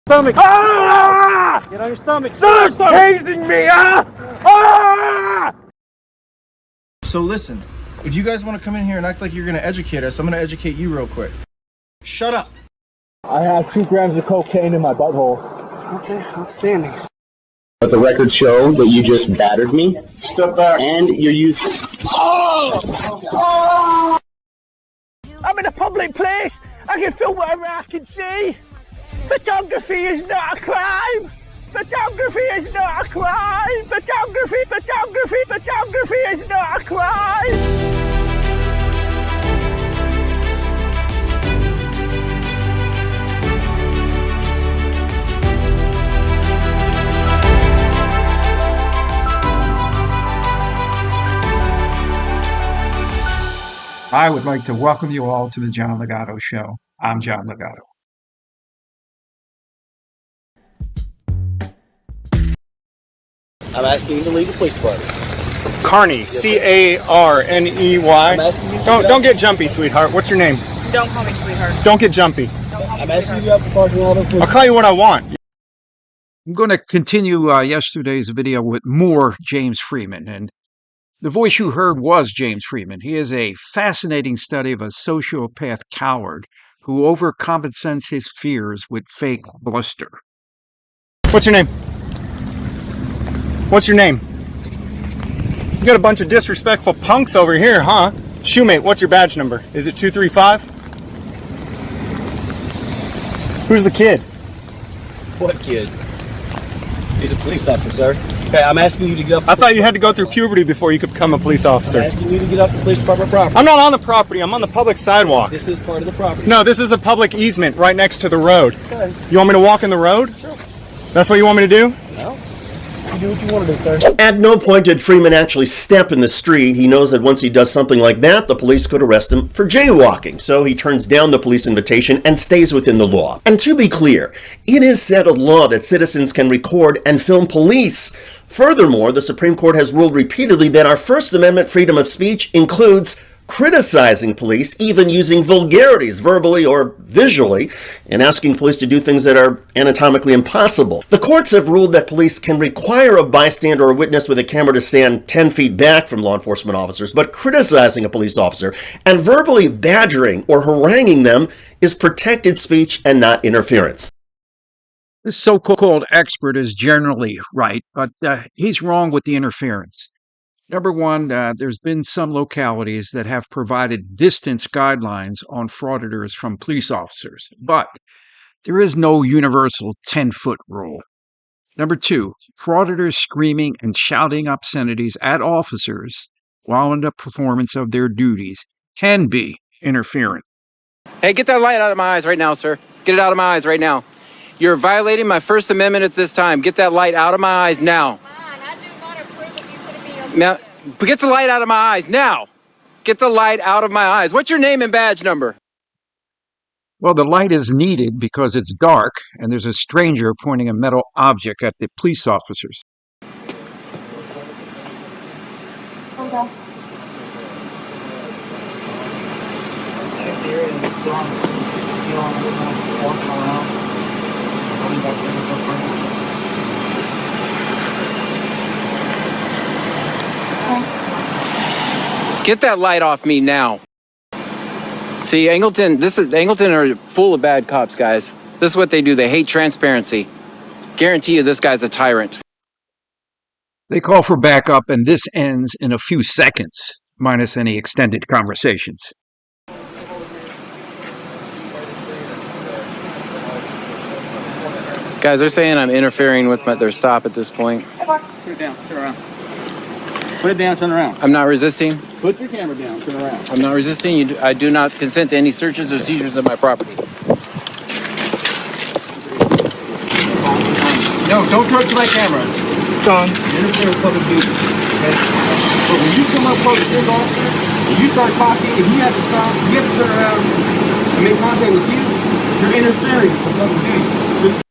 Stomach. Ah! Get on your stomach. Stop tasing me, ah! So listen, if you guys want to come in here and act like you're going to educate us, I'm going to educate you real quick. Shut up. I have 2 grams of cocaine in my butthole. Okay, outstanding. But the records show that you just battered me. Step back. And you're using... Oh! I'm in a public place. I can film whatever I can see. Photography is not a crime. Photography is not a crime. Photography is not a crime. I would like to welcome you all to the John Ligato Show. I'm John Ligato. I'm asking you to leave the police department. Carney, C-A-R-N-E-Y. I'm asking you. Don't get jumpy, sweetheart. What's your name? Don't call me sweetheart. Don't get jumpy. I'm asking you to get off the parking lot. I'll call you what I want. I'm going to continue yesterday's video with more James Freeman. And the voice you heard was James Freeman. He is a fascinating study of a sociopath coward who overcompensates his fears with fake bluster. What's your name? What's your name? You got a bunch of disrespectful punks over here, huh? Shoemate, what's your badge number? Is it 235? Who's the kid? What kid? He's a police officer, sir. Okay, I'm asking you to get off. I thought you had to go through puberty before you could become a police officer. I'm asking you to get off the police department property. I'm not on the property. I'm on the public sidewalk. This is part of the property. No, this is a public easement right next to the road. Okay. You want me to walk in the road? Sure. That's what you want me to do? No. You do what you want to do, sir. At no point did Freeman actually step in the street. He knows that once he does something like that, the police could arrest him for jaywalking. So he turns down the police invitation and stays within the law. And to be clear, it is settled law that citizens can record and film police. Furthermore, the Supreme Court has ruled repeatedly that our First Amendment freedom of speech includes criticizing police, even using vulgarities, verbally or visually, and asking police to do things that are anatomically impossible. The courts have ruled that police can require a bystander or a witness with a camera to stand 10 feet back from law enforcement officers, but criticizing a police officer and verbally badgering or haranguing them is protected speech and not interference. This so-called expert is generally right, but he's wrong with the interference. Number one, there's been some localities that have provided distance guidelines on frauditors from police officers, but there is no universal 10-foot rule. Number two, frauditors screaming and shouting obscenities at officers while in the performance of their duties can be interference. Hey, get that light out of my eyes right now, sir. Get it out of my eyes right now. You're violating my First Amendment at this time. Get that light out of my eyes now. Now, get the light out of my eyes now. Get the light out of my eyes. What's your name and badge number? Well, the light is needed because it's dark and there's a stranger pointing a metal object at the police officers. Okay. Get that light off me now. See, Angleton are full of bad cops, guys. This is what they do. They hate transparency. Guarantee you this guy's a tyrant. They call for backup, and this ends in a few seconds, minus any extended conversations. Guys, they're saying I'm interfering with their stop at this point. Put it down. Turn around. Put it down. Turn around. I'm not resisting. Put your camera down. Turn around. I'm not resisting. I do not consent to any searches or seizures of my property. No, don't touch my camera. Sean, you're interfering with public duty. Okay? But when you come up close to this officer, and you start talking, and you have to stop, you have to turn around and make contact with you, you're interfering with public duty.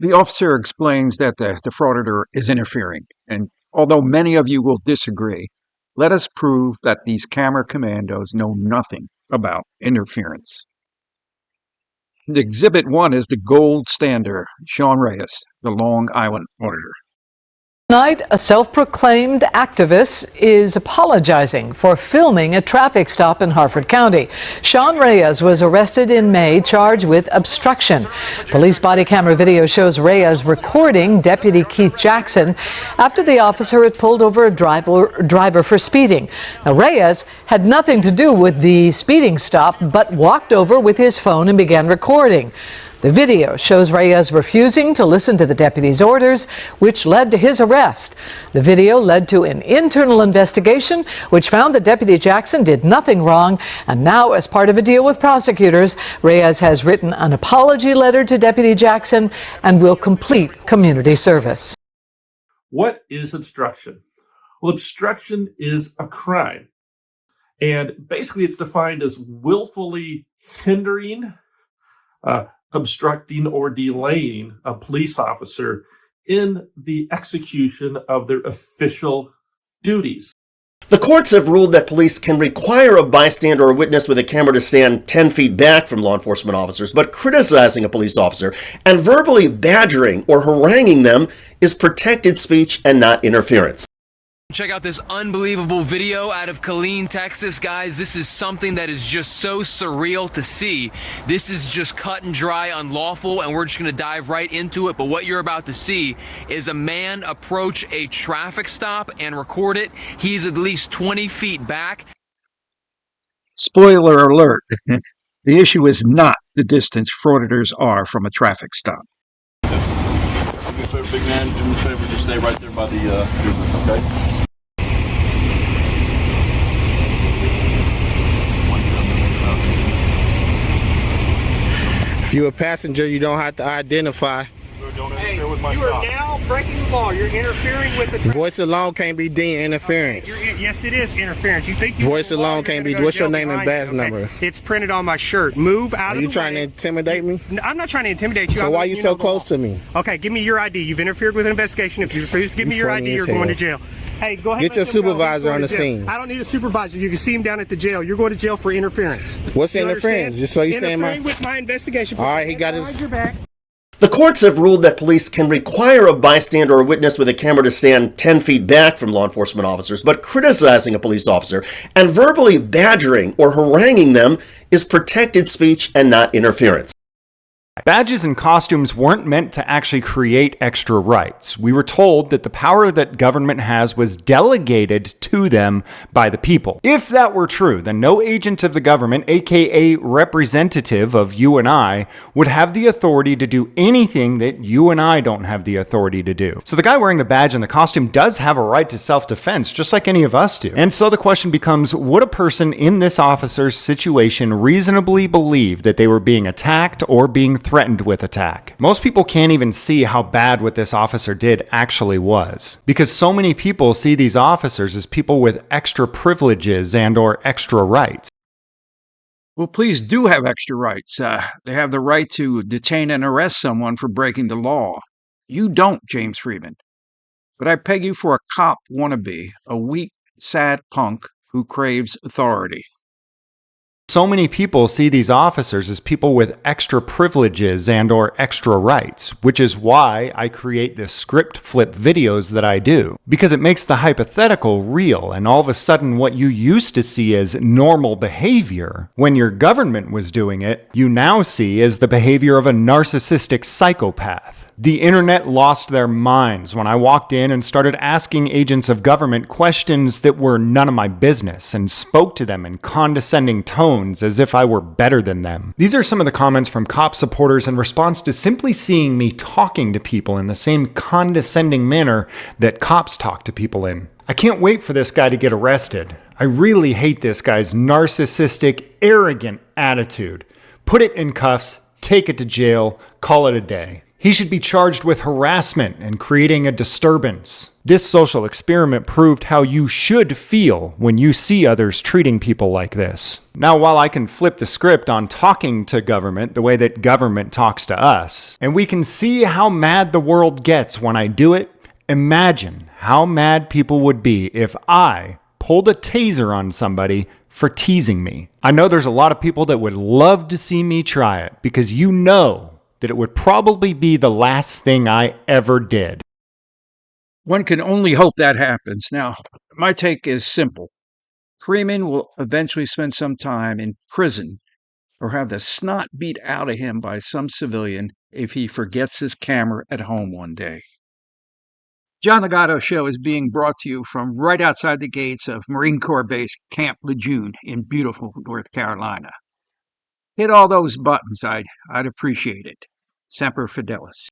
The officer explains that the frauditor is interfering, and although many of you will disagree, let us prove that these camera commandos know nothing about interference. Exhibit 1 is the gold standard. Sean Reyes, the Long Island auditor. Tonight, a self-proclaimed activist is apologizing for filming a traffic stop in Harford County. Sean Reyes was arrested in May, charged with obstruction. Police body camera video shows Reyes recording Deputy Keith Jackson after the officer had pulled over a driver for speeding. Now, Reyes had nothing to do with the speeding stop, but walked over with his phone and began recording. The video shows Reyes refusing to listen to the deputy's orders, which led to his arrest. The video led to an internal investigation, which found that Deputy Jackson did nothing wrong. And now, as part of a deal with prosecutors, Reyes has written an apology letter to Deputy Jackson and will complete community service. What is obstruction? Well, obstruction is a crime. And basically, it's defined as willfully hindering, obstructing or delaying a police officer in the execution of their official duties. The courts have ruled that police can require a bystander or witness with a camera to stand 10 feet back from law enforcement officers, but criticizing a police officer and verbally badgering or haranguing them is protected speech and not interference. Check out this unbelievable video out of Killeen, Texas, guys. This is something that is just so surreal to see. This is just cut and dry unlawful, and we're just going to dive right into it. But what you're about to see is a man approach a traffic stop and record it. He's at least 20 feet back. Spoiler alert. The issue is not the distance frauditors are from a traffic stop. Do me a favor, big man. Do me a favor. Just stay right there by the business, okay? If you're a passenger, you don't have to identify. Hey, you are now breaking the law. You're interfering with the Voice alone can't be deemed interference. Okay, yes, it is interference. You think you Voice alone can't be. What's your name and badge number? It's printed on my shirt. Move out of the way. Are you trying to intimidate me? No, I'm not trying to intimidate you. So why are you so close to me? Okay, give me your ID. You've interfered with an investigation. If you refuse to give me your ID, you're going to jail. Hey, go ahead. Get your supervisor on the scene. I don't need a supervisor. You can see him down at the jail. You're going to jail for interference. What's interference? Just so you saying interfering with my investigation. All right, he got his. Your back. The courts have ruled that police can require a bystander or witness with a camera to stand 10 feet back from law enforcement officers, but criticizing a police officer and verbally badgering or haranguing them is protected speech and not interference. Badges and costumes weren't meant to actually create extra rights. We were told that the power that government has was delegated to them by the people. If that were true, then no agent of the government, aka representative of you and I, would have the authority to do anything that you and I don't have the authority to do. So the guy wearing the badge and the costume does have a right to self-defense, just like any of us do. And so the question becomes, would a person in this officer's situation reasonably believe that they were being attacked or being threatened with attack? Most people can't even see how bad what this officer did actually was, because so many people see these officers as people with extra privileges and or extra rights. Well, police do have extra rights. They have the right to detain and arrest someone for breaking the law. You don't, James Freeman. But I peg you for a cop wannabe, a weak, sad punk who craves authority. So many people see these officers as people with extra privileges and or extra rights, which is why I create the script flip videos that I do, because it makes the hypothetical real, and all of a sudden what you used to see as normal behavior when your government was doing it, you now see as the behavior of a narcissistic psychopath. The internet lost their minds when I walked in and started asking agents of government questions that were none of my business and spoke to them in condescending tones as if I were better than them. These are some of the comments from cop supporters in response to simply seeing me talking to people in the same condescending manner that cops talk to people in. I can't wait for this guy to get arrested. I really hate this guy's narcissistic, arrogant attitude. Put it in cuffs, take it to jail, call it a day. He should be charged with harassment and creating a disturbance. This social experiment proved how you should feel when you see others treating people like this. Now, while I can flip the script on talking to government the way that government talks to us, and we can see how mad the world gets when I do it, imagine how mad people would be if I pulled a taser on somebody for teasing me. I know there's a lot of people that would love to see me try it because you know that it would probably be the last thing I ever did. One can only hope that happens. Now, my take is simple. Freeman will eventually spend some time in prison or have the snot beat out of him by some civilian if he forgets his camera at home one day. John Ligato Show is being brought to you from right outside the gates of Marine Corps Base Camp Lejeune in beautiful North Carolina. Hit all those buttons. I'd appreciate it. Semper Fidelis.